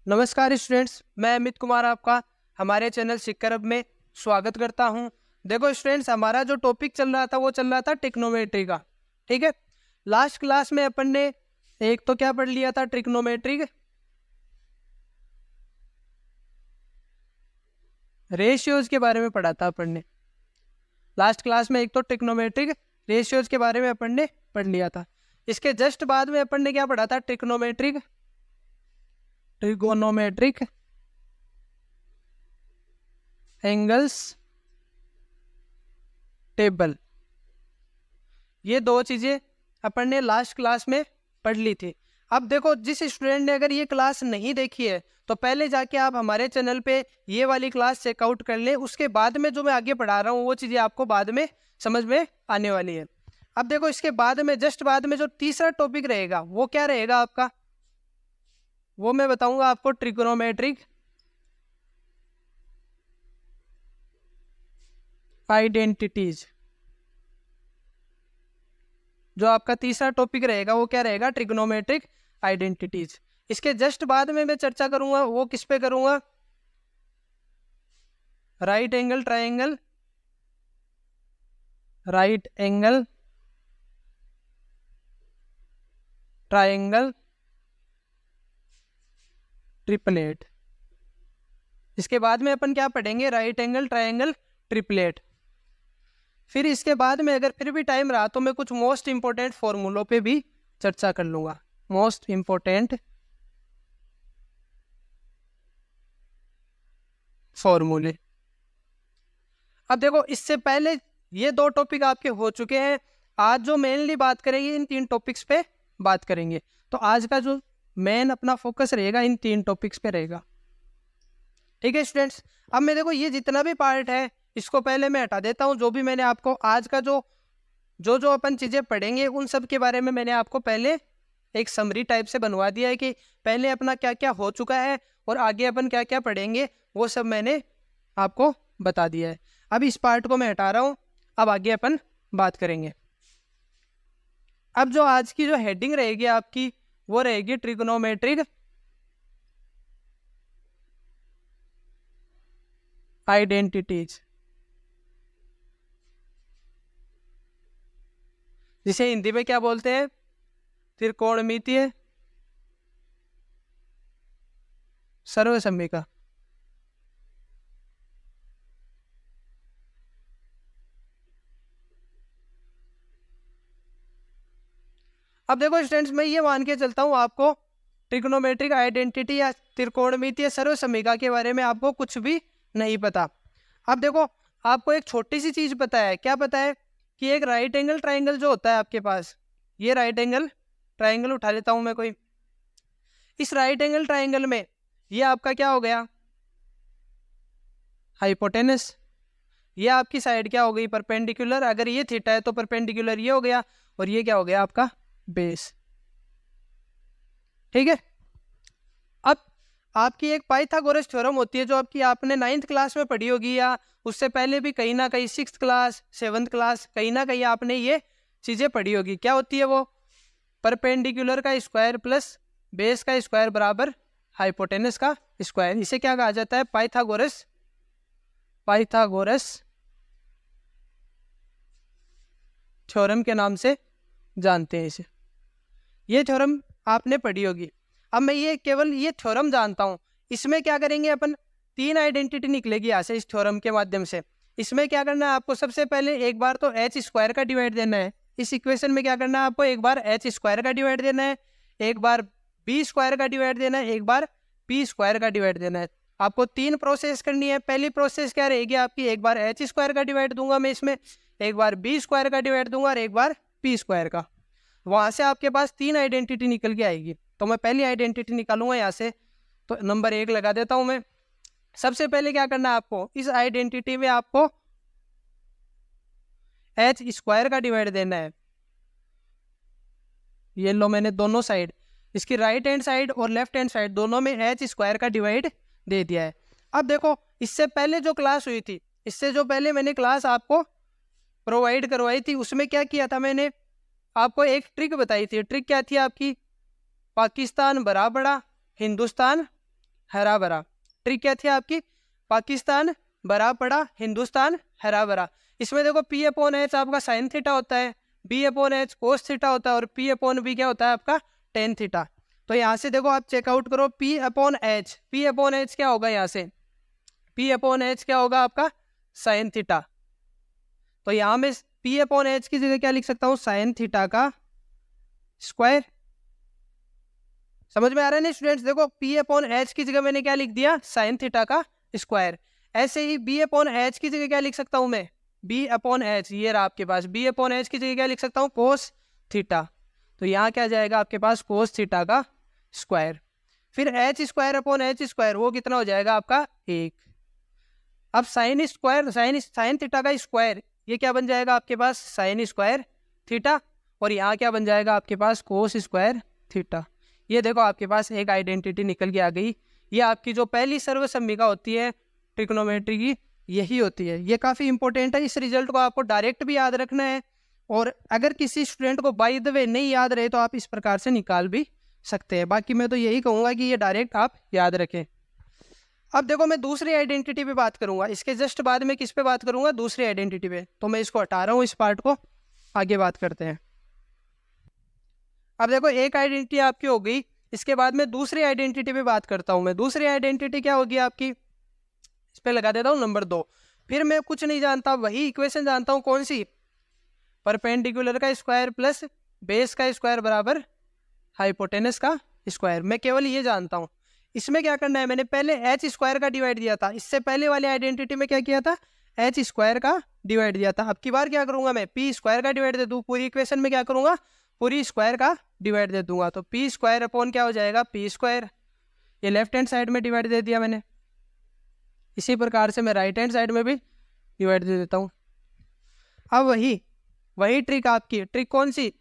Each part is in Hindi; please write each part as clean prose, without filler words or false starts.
नमस्कार स्टूडेंट्स, मैं अमित कुमार आपका हमारे चैनल सिक्करब में स्वागत करता हूं। देखो स्टूडेंट्स, हमारा जो टॉपिक चल रहा था वो चल रहा था ट्रिग्नोमेट्री का। ठीक है, लास्ट क्लास में अपन ने एक तो क्या पढ़ लिया था, ट्रिग्नोमेट्रिक रेशियोज के बारे में पढ़ा था अपन ने। लास्ट क्लास में एक तो ट्रिग्नोमेट्रिक रेशियोज के बारे में अपन ने पढ़ लिया था। इसके जस्ट बाद में अपन ने क्या पढ़ा था, ट्रिगोनोमेट्रिक एंगल्स टेबल। ये दो चीजें अपन ने लास्ट क्लास में पढ़ ली थी। अब देखो, जिस स्टूडेंट ने अगर ये क्लास नहीं देखी है तो पहले जाके आप हमारे चैनल पे ये वाली क्लास चेकआउट कर लें। उसके बाद में जो मैं आगे पढ़ा रहा हूँ वो चीजें आपको बाद में समझ में आने वाली है। अब देखो, इसके बाद में जस्ट बाद में जो तीसरा टॉपिक रहेगा वो क्या रहेगा आपका, वो मैं बताऊंगा आपको, ट्रिग्नोमेट्रिक आइडेंटिटीज। जो आपका तीसरा टॉपिक रहेगा वो क्या रहेगा, ट्रिग्नोमेट्रिक आइडेंटिटीज। इसके जस्ट बाद में मैं चर्चा करूंगा, वो किस पे करूंगा, राइट एंगल ट्रायंगल ट्रिपलेट। इसके बाद में अपन क्या पढ़ेंगे, राइट एंगल ट्रायंगल ट्रिपलेट। फिर इसके बाद में अगर फिर भी टाइम रहा तो मैं कुछ मोस्ट इंपोर्टेंट फॉर्मूलों पे भी चर्चा कर लूंगा। मोस्ट इंपोर्टेंट फॉर्मूले। अब देखो, इससे पहले ये दो टॉपिक आपके हो चुके हैं। आज जो मेनली बात करेंगे, इन तीन टॉपिक्स पे बात करेंगे। तो आज का जो मेन अपना फोकस रहेगा इन तीन टॉपिक्स पे रहेगा। ठीक है स्टूडेंट्स, अब मैं देखो ये जितना भी पार्ट है इसको पहले मैं हटा देता हूँ। जो भी मैंने आपको आज का जो जो जो अपन चीज़ें पढ़ेंगे उन सब के बारे में मैंने आपको पहले एक समरी टाइप से बनवा दिया है कि पहले अपना क्या क्या हो चुका है और आगे अपन क्या क्या पढ़ेंगे, वो सब मैंने आपको बता दिया है। अब इस पार्ट को मैं हटा रहा हूँ, अब आगे अपन बात करेंगे। अब जो आज की जो हेडिंग रहेगी आपकी वो रहेगी ट्रिग्नोमेट्रिक आइडेंटिटीज, जिसे हिंदी में क्या बोलते हैं, त्रिकोणमितीय सर्वसम्मिका। अब देखो स्टूडेंट्स, मैं ये मान के चलता हूँ आपको ट्रिग्नोमेट्रिक आइडेंटिटी या त्रिकोणमितीय सर्वसम्मिका के बारे में आपको कुछ भी नहीं पता। अब देखो, आपको एक छोटी सी चीज पता है। क्या पता है कि एक राइट एंगल ट्राइंगल जो होता है आपके पास, ये राइट एंगल ट्राइंगल उठा लेता हूं मैं कोई। इस राइट एंगल ट्राइंगल में ये आपका क्या हो गया, हाइपोटेनस। ये आपकी साइड क्या हो गई, परपेंडिकुलर। अगर ये थीटा है तो परपेंडिकुलर ये हो गया, और ये क्या हो गया आपका, बेस। ठीक है। अब आपकी एक पाइथागोरस थ्योरम होती है जो आपकी आपने 9th क्लास में पढ़ी होगी, या उससे पहले भी कहीं ना कहीं 6th क्लास 7th क्लास कहीं ना कहीं आपने ये चीजें पढ़ी होगी। क्या होती है वो, परपेंडिकुलर का स्क्वायर प्लस बेस का स्क्वायर बराबर हाइपोटेनस का स्क्वायर। इसे क्या कहा जाता है, पाइथागोरस थ्योरम के नाम से जानते हैं इसे। ये थ्योरम आपने पढ़ी होगी। अब मैं ये केवल ये थ्योरम जानता हूं, इसमें क्या करेंगे अपन, तीन आइडेंटिटी निकलेगी यहाँ से इस थ्योरम के माध्यम से। इसमें क्या करना है आपको, सबसे पहले एक बार तो एच स्क्वायर का डिवाइड देना है। इस इक्वेशन में क्या करना है आपको, एक बार एच स्क्वायर का डिवाइड देना है, एक बार बी स्क्वायर का डिवाइड देना है, एक बार पी स्क्वायर का डिवाइड देना है। आपको तीन प्रोसेस करनी है। पहली प्रोसेस क्या रहेगी आपकी, एक बार एच स्क्वायर का डिवाइड दूंगा मैं इसमें, एक बार बी स्क्वायर का डिवाइड दूंगा और एक बार पी स्क्वायर का। वहां से आपके पास तीन आइडेंटिटी निकल के आएगी। तो मैं पहली आइडेंटिटी निकालूंगा यहाँ से, तो नंबर 1 लगा देता हूं मैं। सबसे पहले क्या करना है आपको, इस आइडेंटिटी में आपको एच स्क्वायर का डिवाइड देना है। ये लो, मैंने दोनों साइड, इसकी राइट हैंड साइड और लेफ्ट हैंड साइड दोनों में एच स्क्वायर का डिवाइड दे दिया है। अब देखो, इससे पहले जो क्लास हुई थी, इससे जो पहले मैंने क्लास आपको प्रोवाइड करवाई थी, उसमें क्या किया था, मैंने आपको एक ट्रिक बताई थी। ट्रिक क्या थी आपकी, पाकिस्तान बड़ा बड़ा, हिंदुस्तान हरा भरा। ट्रिक क्या थी आपकी? पाकिस्तान बड़ा पड़ा, हिंदुस्तान हरा भरा। इसमें देखो P अपॉन एच आपका साइन थीटा होता है, B upon H cos theta होता है और P अपॉन बी क्या होता है आपका टेन थीटा। तो यहाँ से देखो आप चेकआउट करो P upon H, P upon H क्या होगा? यहाँ से P अपॉन एच क्या होगा आपका साइन थीटा। तो यहाँ में P अपॉन एच की जगह क्या लिख सकता हूँ? साइन थीटा का स्क्वायर। समझ में आ रहा है ना स्टूडेंट्स? देखो P अपॉन एच की जगह मैंने क्या लिख दिया? साइन थीटा का स्क्वायर। ऐसे ही B अपॉन एच की जगह क्या लिख सकता हूं मैं? B अपॉन एच, ये रहा आपके पास। B अपॉन एच की जगह क्या लिख सकता हूं? Cos theta. तो यहाँ क्या जाएगा आपके पास? कोस थीटा का स्क्वायर। फिर H square upon H square, वो कितना हो जाएगा आपका? 1। अब साइन स्क्वायर, साइन थीटा का स्क्वायर, ये क्या बन जाएगा आपके पास? Sine square theta. और यहाँ क्या बन जाएगा आपके पास? Cos square theta. ये देखो आपके पास एक आइडेंटिटी निकल के आ गई। ये आपकी जो पहली सर्वसम्मिका होती है ट्रिग्नोमेट्री की, यही होती है। ये काफ़ी इंपॉर्टेंट है। इस रिजल्ट को आपको डायरेक्ट भी याद रखना है, और अगर किसी स्टूडेंट को बाय द वे नहीं याद रहे तो आप इस प्रकार से निकाल भी सकते हैं। बाकी मैं तो यही कहूँगा कि ये डायरेक्ट आप याद रखें। अब देखो मैं दूसरी आइडेंटिटी पे बात करूंगा, इसके जस्ट बाद में किस पे बात करूंगा? दूसरी आइडेंटिटी पे। तो मैं इसको हटा रहा हूँ, इस पार्ट को, आगे बात करते हैं। अब देखो एक आइडेंटिटी आपकी हो गई, इसके बाद में दूसरी आइडेंटिटी पे बात करता हूं मैं। दूसरी आइडेंटिटी क्या होगी आपकी? इस पे लगा देता हूं नंबर 2। फिर मैं कुछ नहीं जानता, वही इक्वेशन जानता हूं। कौन सी? परपेंडिकुलर का स्क्वायर प्लस बेस का स्क्वायर बराबर हाइपोटेनस का स्क्वायर। मैं केवल ये जानता हूं। इसमें क्या करना है? मैंने पहले एच स्क्वायर का डिवाइड दिया था, इससे पहले वाले आइडेंटिटी में क्या किया था? एच स्क्वायर का डिवाइड दिया था। अब की बार क्या करूंगा मैं? पी स्क्वायर का डिवाइड दे दूं। पूरी इक्वेशन में क्या करूंगा? पूरी स्क्वायर का डिवाइड दे दूंगा। तो पी स्क्वायर अपॉन क्या हो जाएगा? P square. ये लेफ्ट हैंड साइड में डिवाइड दे दिया मैंने। इसी प्रकार से मैं राइट हैंड साइड में भी डिवाइड दे देता हूँ। अब वही ट्रिक आपकी। ट्रिक कौन सी?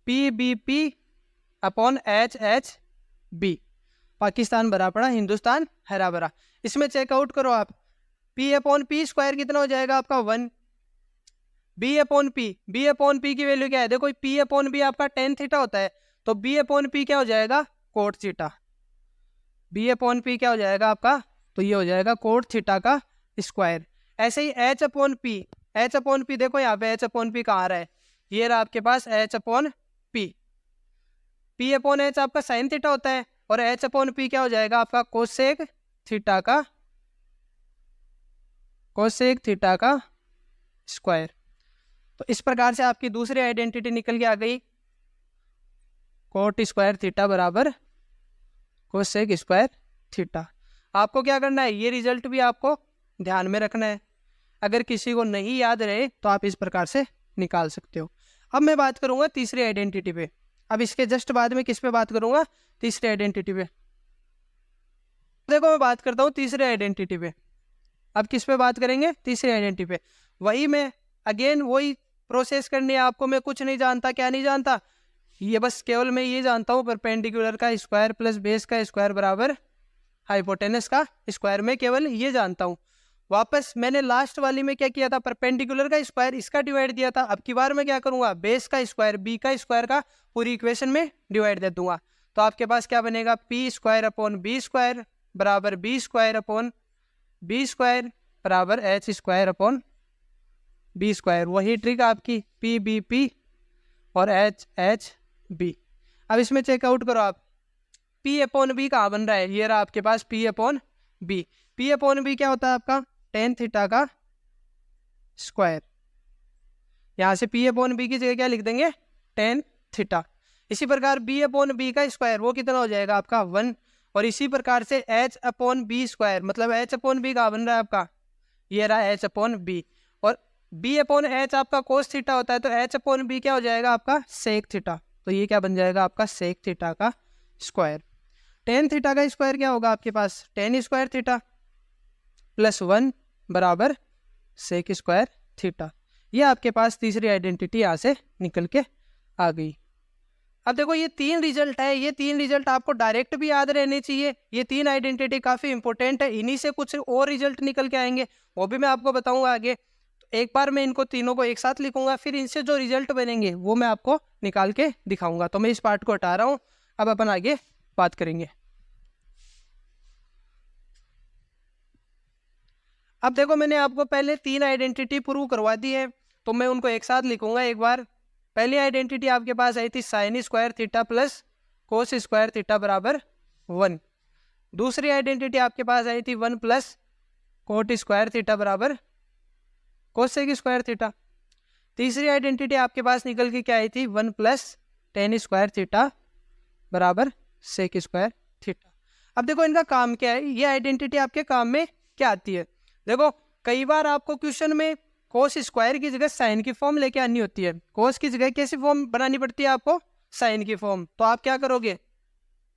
P B P upon H H B. Pakistan बड़ा पड़ा, हिंदुस्तान हरा भरा। इसमें चेकआउट करो आप। P अपॉन पी स्क्वायर कितना हो जाएगा आपका? 1। B अपॉन पी की वैल्यू क्या है? देखो P अपॉन बी आपका टेन थीटा होता है, तो B अपॉन पी क्या हो जाएगा? Cot theta. B upon P क्या हो जाएगा आपका? तो ये हो जाएगा कोट थीटा का स्क्वायर। ऐसे ही H अपॉन पी, देखो यहाँ पे H अपॉन पी कहाँ आ रहा है? ये रहा आपके पास H upon P upon H आपका साइन थीटा होता है, और H अपॉन पी क्या हो जाएगा आपका? कोसेक थीटा का स्क्वायर। तो इस प्रकार से आपकी दूसरी आइडेंटिटी निकल के आ गई। कोट स्क्वायर थीटा बराबर कोसेक स्क्वायर थीटा। आपको क्या करना है? ये रिजल्ट भी आपको ध्यान में रखना है। अगर किसी को नहीं याद रहे तो आप इस प्रकार से निकाल सकते हो। अब मैं बात करूंगा तीसरी आइडेंटिटी पे। अब इसके जस्ट बाद में किस पे बात करूंगा? तीसरी आइडेंटिटी पे। देखो मैं बात करता हूँ तीसरी आइडेंटिटी पे। अब किस पे बात करेंगे? तीसरी आइडेंटिटी पे। वही मैं अगेन वही प्रोसेस करनी है आपको। मैं कुछ नहीं जानता। क्या नहीं जानता? ये बस केवल मैं ये जानता हूँ परपेंडिकुलर का स्क्वायर प्लस बेस का स्क्वायर बराबर हाइपोटेनस का स्क्वायर। में केवल ये जानता हूँ। वापस मैंने लास्ट वाली में क्या किया था? परपेंडिकुलर का स्क्वायर इसका डिवाइड दिया था। अब की बार मैं क्या करूंगा? बेस का स्क्वायर बी का स्क्वायर का पूरी इक्वेशन में डिवाइड दे दूंगा। तो आपके पास क्या बनेगा? P square upon B square बराबर B square upon B square बराबर H square upon B square. वही ट्रिक आपकी पी बी पी और एच एच बी। अब इसमें चेकआउट करो आप। पी अपॉन बी कहाँ बन रहा है? ये रहा आपके पास P upon B. P upon B क्या होता है आपका? टेन थीटा का स्क्वायर। यहाँ से पी अपॉन बी की जगह क्या लिख देंगे? Tan theta. इसी प्रकार बी अपॉन बी का स्क्वायर वो कितना हो जाएगा आपका? 1। और इसी प्रकार से एच अपॉन बी स्क्वायर, मतलब एच अपॉन बी कहाँ बन रहा है आपका? ये रहा एच अपॉन बी। और बी अपॉन एच आपका कोस थीटा होता है, तो एच अपॉन बी क्या हो जाएगा आपका? Sec theta. तो ये क्या बन जाएगा आपका? सेक थीटा का स्क्वायर। टेन थीटा का स्क्वायर क्या होगा आपके पास? टेन स्क्वायर थीटा प्लस 1 बराबर सेक स्क्वायर थीटा। ये आपके पास तीसरी आइडेंटिटी यहाँ से निकल के आ गई। अब देखो ये 3 रिजल्ट है। ये 3 रिजल्ट आपको डायरेक्ट भी याद रहने चाहिए। ये 3 आइडेंटिटी काफ़ी इंपॉर्टेंट है। इन्हीं से कुछ और रिजल्ट निकल के आएंगे, वो भी मैं आपको बताऊंगा आगे। तो एक बार मैं इनको तीनों को एक साथ लिखूंगा, फिर इनसे जो रिजल्ट बनेंगे वो मैं आपको निकाल के दिखाऊंगा। तो मैं इस पार्ट को हटा रहा हूँ, अब अपन आगे बात करेंगे। अब देखो मैंने आपको पहले 3 आइडेंटिटी प्रूव करवा दी है, तो मैं उनको एक साथ लिखूंगा एक बार। पहली आइडेंटिटी आपके पास आई थी sine square theta plus cos square theta बराबर 1। दूसरी आइडेंटिटी आपके पास आई थी 1 प्लस कोट स्क्वायर थीटा बराबर कोसेक स्क्वायर थीटा। तीसरी आइडेंटिटी आपके पास निकल के क्या आई थी 1 प्लस टेन स्क्वायर थीटा बराबर सेक स्क्वायर थीटा। अब देखो इनका काम क्या है, ये आइडेंटिटी आपके काम में क्या आती है। देखो कई बार आपको क्वेश्चन में कोस स्क्वायर की जगह साइन की फॉर्म लेके आनी होती है, कोस की जगह कैसी फॉर्म बनानी पड़ती है आपको, साइन की फॉर्म। तो आप क्या करोगे,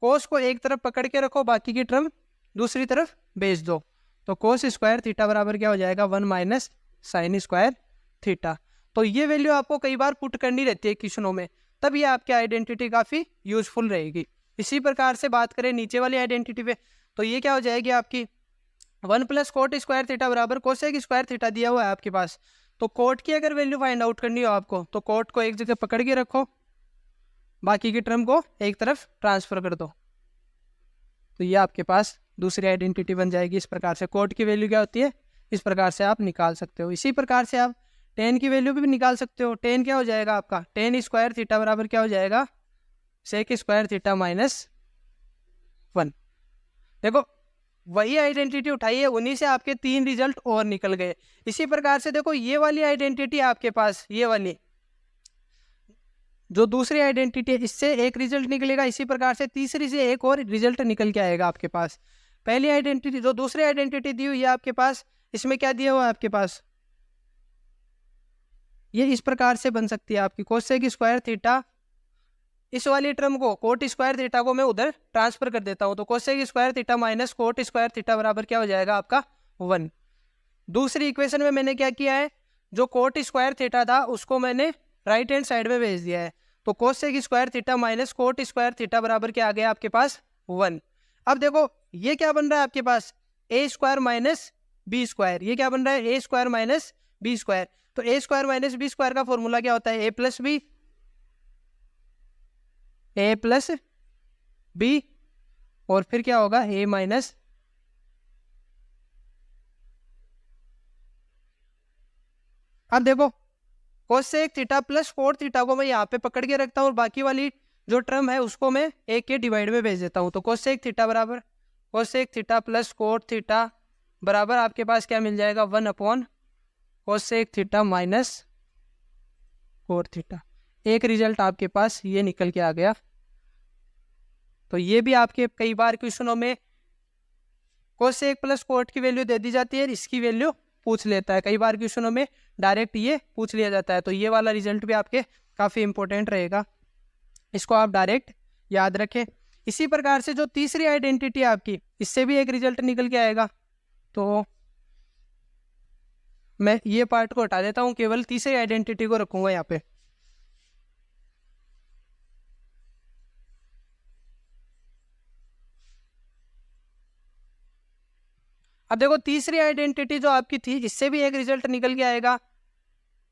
कोस को एक तरफ पकड़ के रखो, बाकी की टर्म दूसरी तरफ भेज दो। तो कोस स्क्वायर थीटा बराबर क्या हो जाएगा 1 माइनस साइन स्क्वायर थीटा। तो ये वैल्यू आपको कई बार पुट करनी रहती है क्वेश्चनों में, तब ये आपकी आइडेंटिटी काफ़ी यूजफुल रहेगी। इसी प्रकार से बात करें नीचे वाली आइडेंटिटी पे, तो ये क्या हो जाएगी आपकी 1 प्लस कोट स्क्वायर थीटा बराबर कोसेक स्क्वायर थीटा दिया हुआ है आपके पास। तो कोट की अगर वैल्यू फाइंड आउट करनी हो आपको, तो कोट को एक जगह पकड़ के रखो, बाकी की टर्म को एक तरफ ट्रांसफर कर दो, तो ये आपके पास दूसरी आइडेंटिटी बन जाएगी। इस प्रकार से कोट की वैल्यू क्या होती है, इस प्रकार से आप निकाल सकते हो। इसी प्रकार से आप टेन की वैल्यू भी निकाल सकते हो। टेन क्या हो जाएगा आपका, टेन स्क्वायर थीटा बराबर क्या हो जाएगा सेक स्क्वायर थीटा माइनस 1। देखो वही आइडेंटिटी उठाई है, उन्हीं से आपके 3 रिजल्ट और निकल गए। इसी प्रकार से देखो ये वाली आइडेंटिटी आपके पास, ये वाली जो दूसरी आइडेंटिटी है, इससे एक रिजल्ट निकलेगा। इसी प्रकार से तीसरी से एक और रिजल्ट निकल के आएगा आपके पास। पहली आइडेंटिटी जो दूसरी आइडेंटिटी दी हुई है आपके पास, इसमें क्या दिया हुआ है आपके पास, ये इस प्रकार से बन सकती है आपकी कोसेक स्क्वायर थीटा। इस वाली टर्म को कोट स्क्वायर थीटा को मैं उधर ट्रांसफर कर देता हूं, तो cosec square theta minus cot square theta बराबर क्या हो जाएगा आपका 1। दूसरी इक्वेशन में मैंने क्या किया है, जो कोट स्क्वायर थीटा था उसको मैंने राइट हैंड साइड में भेज दिया है, तो cosec square theta minus cot square theta बराबर क्या आ गया आपके पास 1। अब देखो ये क्या बन रहा है आपके पास ए स्क्वायर माइनस बी स्क्वायर, ये क्या बन रहा है ए स्क्वायर माइनस बी स्क्वायर। तो ए स्क्वायर माइनस बी स्क्वायर का फॉर्मूला क्या होता है, ए प्लस बी, ए प्लस बी, और फिर क्या होगा ए माइनस। अब देखो cosec theta plus cot theta को मैं यहाँ पे पकड़ के रखता हूँ, और बाकी वाली जो टर्म है उसको मैं एक के डिवाइड में भेज देता हूँ। तो कोसेक थीटा बराबर cosec theta plus cot theta बराबर आपके पास क्या मिल जाएगा 1 upon cosec theta minus cot theta. एक रिजल्ट आपके पास ये निकल के आ गया। तो ये भी आपके कई बार क्वेश्चनों में कोसेक प्लस कोट की वैल्यू दे दी जाती है, इसकी वैल्यू पूछ लेता है। कई बार क्वेश्चनों में डायरेक्ट ये पूछ लिया जाता है, तो ये वाला रिजल्ट भी आपके काफ़ी इंपॉर्टेंट रहेगा, इसको आप डायरेक्ट याद रखें। इसी प्रकार से जो तीसरी आइडेंटिटी है आपकी, इससे भी एक रिजल्ट निकल के आएगा। तो मैं ये पार्ट को हटा देता हूँ, केवल तीसरी आइडेंटिटी को रखूंगा यहाँ पे। अब देखो तीसरी आइडेंटिटी जो आपकी थी, इससे भी एक रिजल्ट निकल के आएगा।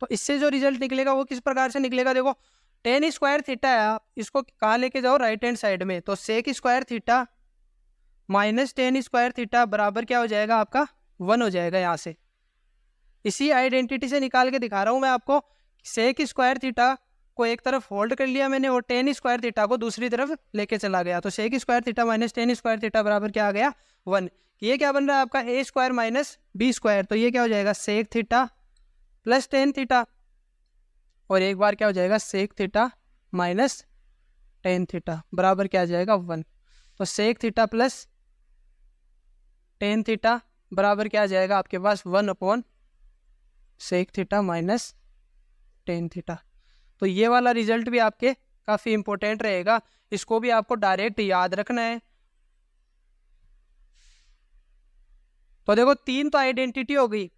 तो इससे जो रिजल्ट निकलेगा वो किस प्रकार से निकलेगा, देखो टेन स्क्वायर थीटा है, आप इसको कहाँ लेके जाओ राइट हैंड साइड में, तो sec square theta minus tan square theta बराबर क्या हो जाएगा आपका 1 हो जाएगा यहाँ से। इसी आइडेंटिटी से निकाल के दिखा रहा हूँ मैं आपको। सेक स्क्वायर थीटा को एक तरफ होल्ड कर लिया मैंने, और टेन स्क्वायर थीटा को दूसरी तरफ लेके चला गया। तो sec square theta minus tan square theta बराबर क्या आ गया 1। ये क्या बन रहा है आपका A square minus B square, तो ये क्या हो जाएगा sec theta plus tan theta, और एक बार क्या हो जाएगा sec theta minus tan theta बराबर क्या आ जाएगा 1। तो sec theta plus tan theta बराबर क्या आ जाएगा आपके पास 1 upon sec theta minus tan theta. तो ये वाला रिजल्ट भी आपके काफ़ी इंपॉर्टेंट रहेगा, इसको भी आपको डायरेक्ट याद रखना है। तो देखो 3 तो आइडेंटिटी हो गई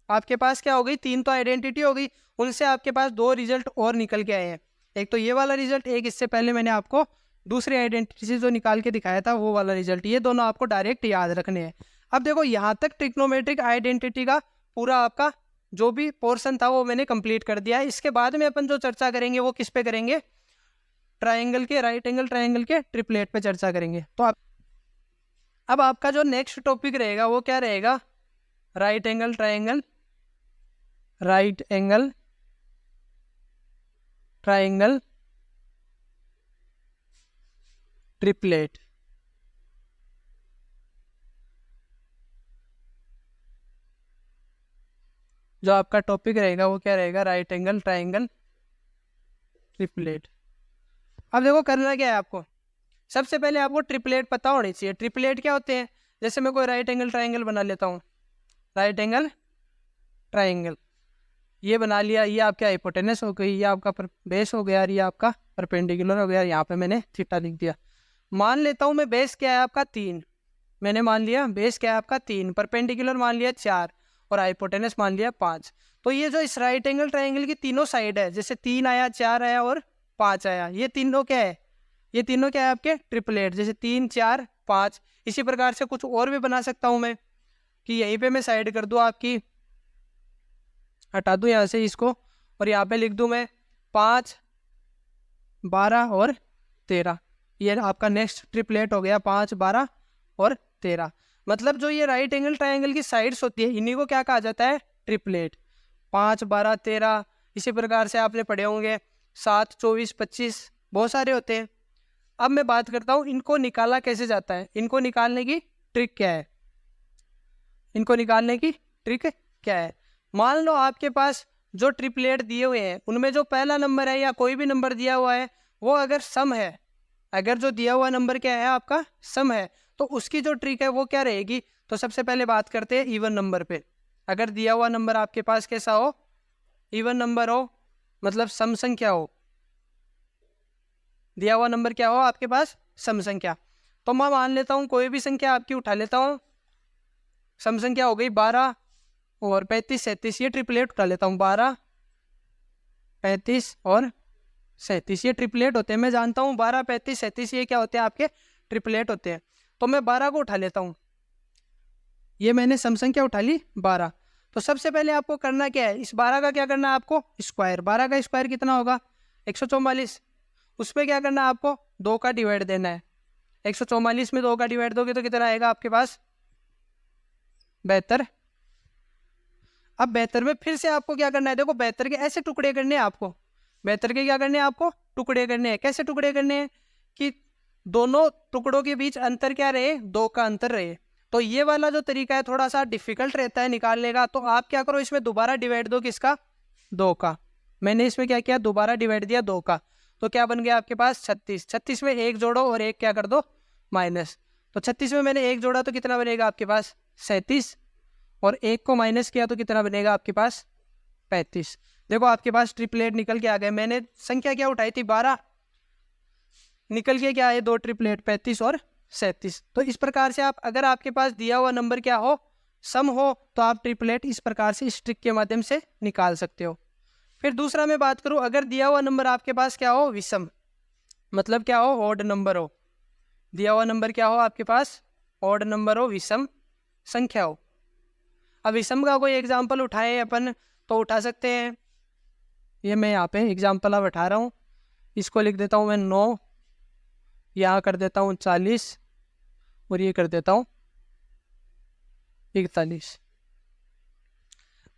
आपके पास, क्या हो गई 3 तो आइडेंटिटी हो गई, उनसे आपके पास 2 रिजल्ट और निकल के आए हैं। एक तो ये वाला रिजल्ट, एक इससे पहले मैंने आपको दूसरी आइडेंटिटी से जो निकाल के दिखाया था वो वाला रिजल्ट। ये दोनों आपको डायरेक्ट याद रखने हैं। अब देखो यहाँ तक ट्रिग्नोमेट्रिक आइडेंटिटी का पूरा आपका जो भी पोर्शन था वो मैंने कंप्लीट कर दिया है। इसके बाद में अपन जो चर्चा करेंगे वो किस पे करेंगे, ट्राइंगल के, राइट एंगल ट्राइंगल के ट्रिपलेट पे चर्चा करेंगे। तो अब आपका जो नेक्स्ट टॉपिक रहेगा वो क्या रहेगा, right angle triangle, right angle triangle triplet. जो आपका टॉपिक रहेगा वो क्या रहेगा, राइट एंगल ट्राइंगल ट्रिपलेट। अब देखो करना क्या है आपको, सबसे पहले आपको ट्रिपलेट पता होनी चाहिए। ट्रिपलेट क्या होते हैं, जैसे मैं कोई राइट एंगल ट्राइंगल बना लेता हूँ, राइट एंगल ट्राइंगल ये बना लिया, ये आपका हाइपोटेनस हो गई, ये आपका बेस हो गया और ये आपका परपेंडिकुलर हो गया। यहाँ पे मैंने थीटा लिख दिया। मान लेता हूँ मैं बेस क्या है आपका 3, मैंने मान लिया बेस क्या है आपका 3, परपेंडिकुलर मान लिया 4 और हाइपोटेनस मान लिया 5। तो ये जो इस राइट एंगल ट्राइंगल की तीनों साइड है, जैसे 3 आया, 4 आया और 5 आया, ये तीनों क्या है, ये तीनों क्या है आपके ट्रिपलेट, जैसे 3 4 5। इसी प्रकार से कुछ और भी बना सकता हूँ मैं, कि यहीं पे मैं साइड कर दूँ आपकी, हटा दूँ यहाँ से इसको और यहाँ पे लिख दूँ मैं 5 12 और 13। ये आपका नेक्स्ट ट्रिपलेट हो गया 5 12 और 13। मतलब जो ये राइट एंगल ट्राइंगल की साइड्स होती है इन्हीं को क्या कहा जाता है, ट्रिपलेट। 5 12 13, इसी प्रकार से आपने पढ़े होंगे 7 24 25, बहुत सारे होते हैं। अब मैं बात करता हूँ इनको निकाला कैसे जाता है, इनको निकालने की ट्रिक क्या है, इनको निकालने की ट्रिक क्या है। मान लो आपके पास जो ट्रिपलेट दिए हुए हैं उनमें जो पहला नंबर है या कोई भी नंबर दिया हुआ है वो अगर सम है, अगर जो दिया हुआ नंबर क्या है आपका सम है, तो उसकी जो ट्रिक है वो क्या रहेगी। तो सबसे पहले बात करते हैं इवन नंबर पे। अगर दिया हुआ नंबर आपके पास कैसा हो, इवन नंबर हो, मतलब सम संख्या हो, दिया हुआ नंबर क्या हो आपके पास, सम संख्या। तो मैं मान लेता हूँ कोई भी संख्या आपकी उठा लेता हूँ, सम संख्या हो गई 12 और 35 37, ये ट्रिपलेट उठा लेता हूँ, 12 35 और 37 ये ट्रिपलेट होते हैं। मैं जानता हूँ 12 35 37 ये क्या होते हैं आपके ट्रिपलेट होते हैं। तो मैं 12 को उठा लेता हूँ, ये मैंने सम संख्या उठा ली 12। तो सबसे पहले आपको करना क्या है, इस 12 का क्या करना है आपको स्क्वायर, 12 का स्क्वायर कितना होगा 144। उस पर क्या करना है आपको 2 का डिवाइड देना है, 144 में 2 का डिवाइड दोगे तो कितना आएगा आपके पास 72। अब 72 में फिर से आपको क्या करना है, देखो 72 के ऐसे टुकड़े करने हैं आपको, 72 के क्या करने हैं आपको टुकड़े करने हैं। कैसे टुकड़े करने हैं कि दोनों टुकड़ों के बीच अंतर क्या रहे, 2 का अंतर रहे। तो ये वाला जो तरीका है थोड़ा सा डिफिकल्ट रहता है निकालने का। तो आप क्या करो इसमें दोबारा डिवाइड दो किसका, 2 का। मैंने इसमें क्या किया, दोबारा डिवाइड दिया 2 का। तो क्या बन गया आपके पास 36। 36 में 1 जोड़ो और 1 क्या कर दो माइनस। तो 36 में मैंने 1 जोड़ा तो कितना बनेगा आपके पास 37 और 1 को माइनस किया तो कितना बनेगा आपके पास 35। देखो आपके पास ट्रिपलेट निकल के आ गए। मैंने संख्या क्या उठाई थी 12, निकल के क्या आए 2 ट्रिपलेट 35 और 37। तो इस प्रकार से आप अगर आपके पास दिया हुआ नंबर क्या हो सम हो तो आप ट्रिपलेट इस प्रकार से इस ट्रिक के माध्यम से निकाल सकते हो। फिर दूसरा मैं बात करूं, अगर दिया हुआ नंबर आपके पास क्या हो विषम, मतलब क्या हो ऑड नंबर हो, दिया हुआ नंबर क्या हो आपके पास ऑड नंबर हो, विषम संख्या हो। अब विषम का कोई एग्जाम्पल उठाए अपन तो उठा सकते हैं, ये मैं यहाँ पे एग्जाम्पल अब उठा रहा हूँ। इसको लिख देता हूँ मैं 9, यहाँ कर देता हूँ 40 और ये कर देता हूँ 41।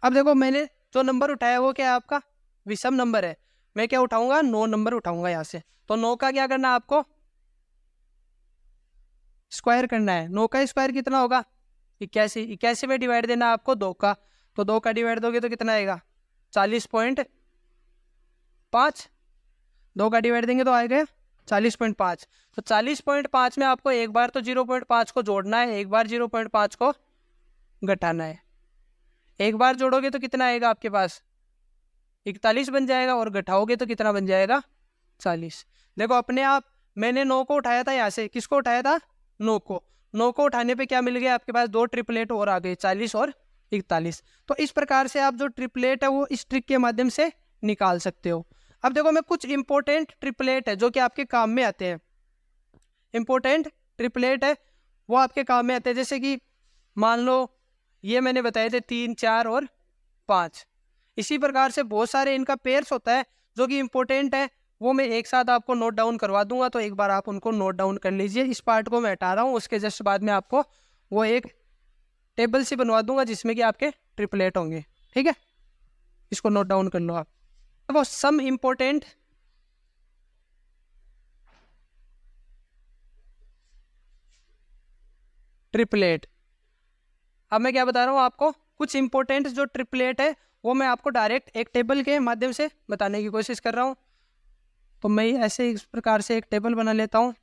अब देखो मैंने जो नंबर उठाया वो क्या है आपका विषम नंबर है। मैं क्या उठाऊंगा 9 नंबर उठाऊंगा यहाँ से। तो 9 का क्या करना है आपको स्क्वायर करना है। 9 का स्क्वायर कितना होगा 81। 81 में डिवाइड देना आपको 2 का। तो 2 का डिवाइड दोगे तो कितना आएगा 40.5। 2 का डिवाइड देंगे तो आएगा 40.5। तो 40.5 में आपको एक बार तो 0.5 को जोड़ना है, एक बार 0.5 को घटाना है। एक बार जोड़ोगे तो कितना आएगा आपके पास 41 बन जाएगा और घटाओगे तो कितना बन जाएगा 40। देखो अपने आप मैंने 9 को उठाया था यहाँ से, किसको उठाया था 9 को। 9 को उठाने पे क्या मिल गया आपके पास 2 ट्रिपलेट और आ गए 40 और 41। तो इस प्रकार से आप जो ट्रिपलेट है वो इस ट्रिक के माध्यम से निकाल सकते हो। अब देखो मैं कुछ इंपॉर्टेंट ट्रिपलेट है जो कि आपके काम में आते हैं, इंपॉर्टेंट ट्रिपलेट है वो आपके काम में आते हैं। जैसे कि मान लो ये मैंने बताए थे 3 4 और 5। इसी प्रकार से बहुत सारे इनका पेयर्स होता है जो कि इंपॉर्टेंट है, वो मैं एक साथ आपको नोट डाउन करवा दूंगा। तो एक बार आप उनको नोट डाउन कर लीजिए। इस पार्ट को मैं हटा रहा हूँ, उसके जस्ट बाद में आपको वो एक टेबल से बनवा दूंगा जिसमें कि आपके ट्रिपलेट होंगे। ठीक है, इसको नोट डाउन कर लो आप। वो सम इम्पोर्टेंट ट्रिपलेट, अब मैं क्या बता रहा हूँ आपको, कुछ इंपॉर्टेंट जो ट्रिपलेट है वो मैं आपको डायरेक्ट एक टेबल के माध्यम से बताने की कोशिश कर रहा हूँ। तो मैं ऐसे इस प्रकार से एक टेबल बना लेता हूँ।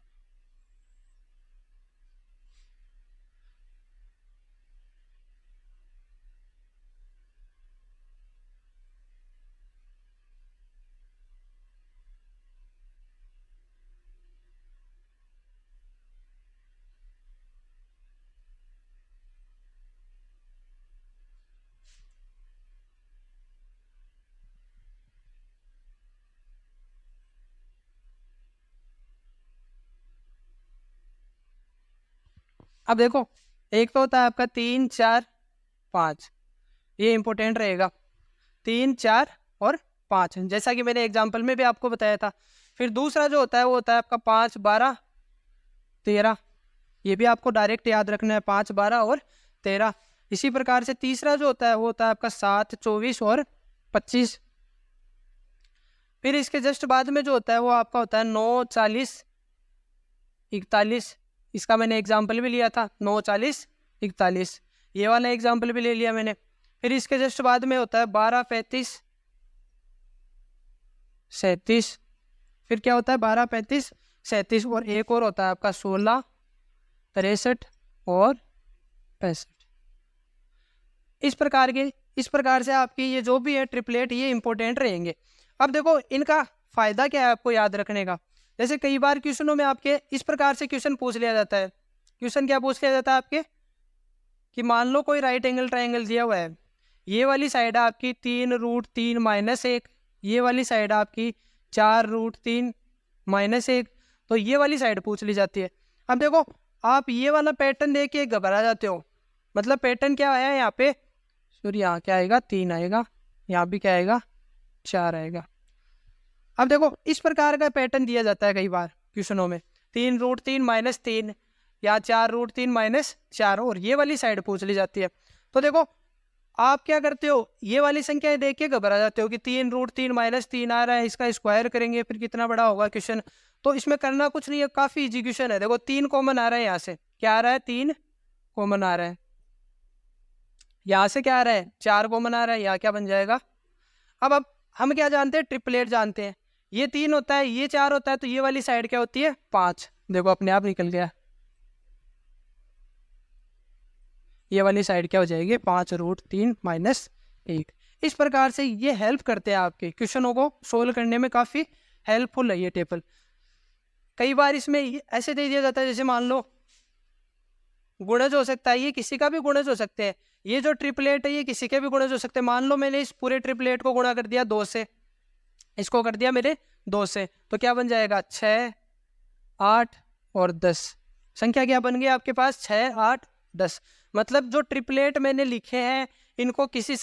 अब देखो, एक तो होता है आपका 3 4 5, ये इंपॉर्टेंट रहेगा, 3 4 और 5, जैसा कि मैंने एग्जाम्पल में भी आपको बताया था। फिर दूसरा जो होता है वो होता है आपका 5 12 13, ये भी आपको डायरेक्ट याद रखना है, 5 12 और 13। इसी प्रकार से तीसरा जो होता है वो होता है आपका 7 24 और 25। फिर इसके जस्ट बाद में जो होता है वो आपका होता है 9 40 41, इसका मैंने एग्जाम्पल भी लिया था, 9 40 41, ये वाला एग्जाम्पल भी ले लिया मैंने। फिर इसके जस्ट बाद में होता है 12 35 37, फिर क्या होता है 12 35 37, और एक और होता है आपका 16 63 और 65। इस प्रकार से आपकी ये जो भी है ट्रिपलेट ये इंपॉर्टेंट रहेंगे। अब देखो इनका फायदा क्या है आपको याद रखने का। जैसे कई बार क्वेश्चनों में आपके इस प्रकार से क्वेश्चन पूछ लिया जाता है। क्वेश्चन क्या पूछ लिया जाता है आपके, कि मान लो कोई राइट एंगल ट्राइंगल दिया हुआ है, ये वाली साइड है आपकी 3√3 -1, ये वाली साइड आपकी 4√3 -1, तो ये वाली साइड पूछ ली जाती है। अब देखो आप ये वाला पैटर्न देख के घबरा जाते हो, मतलब पैटर्न क्या आया है यहाँ पे, सॉरी यहाँ क्या आएगा 3 आएगा, यहाँ भी क्या आएगा 4 आएगा। अब देखो इस प्रकार का पैटर्न दिया जाता है कई बार क्वेश्चनों में, 3√3 -3 या 4√3 -4, और ये वाली साइड पूछ ली जाती है। तो देखो आप क्या करते हो, ये वाली संख्या देख के घबरा जाते हो कि 3√3 -3 आ रहा है, इसका स्क्वायर करेंगे फिर कितना बड़ा होगा क्वेश्चन। तो इसमें करना कुछ नहीं है, काफ़ी इजी क्वेश्चन है। देखो 3 कॉमन आ रहा है, यहाँ से क्या आ रहा है 3 कॉमन आ रहा है, यहाँ से क्या आ रहा है 4 कॉमन आ रहा है, यहाँ क्या बन जाएगा। अब हम क्या जानते हैं, ट्रिपलेट जानते हैं, ये 3 होता है ये 4 होता है, तो ये वाली साइड क्या होती है 5, देखो अपने आप निकल गया, ये वाली साइड क्या हो जाएगी 5√3 -1। इस प्रकार से ये हेल्प करते हैं आपके क्वेश्चनों को सोल्व करने में, काफ़ी हेल्पफुल है ये टेबल। कई बार इसमें ऐसे दे दिया जाता है, जैसे मान लो गुणज हो सकता है, ये किसी का भी गुणज हो सकते हैं, ये जो ट्रिपलेट है ये किसी के भी गुणज हो सकते हैं। मान लो मैंने इस पूरे ट्रिपलेट को गुणा कर दिया 2 से, इसको कर दिया मेरे 2 से, तो क्या बन जाएगा 6 8 और 10, संख्या क्या बन गई आपके पास 6 8 10। मतलब जो ट्रिपलेट मैंने लिखे हैं इनको किसी से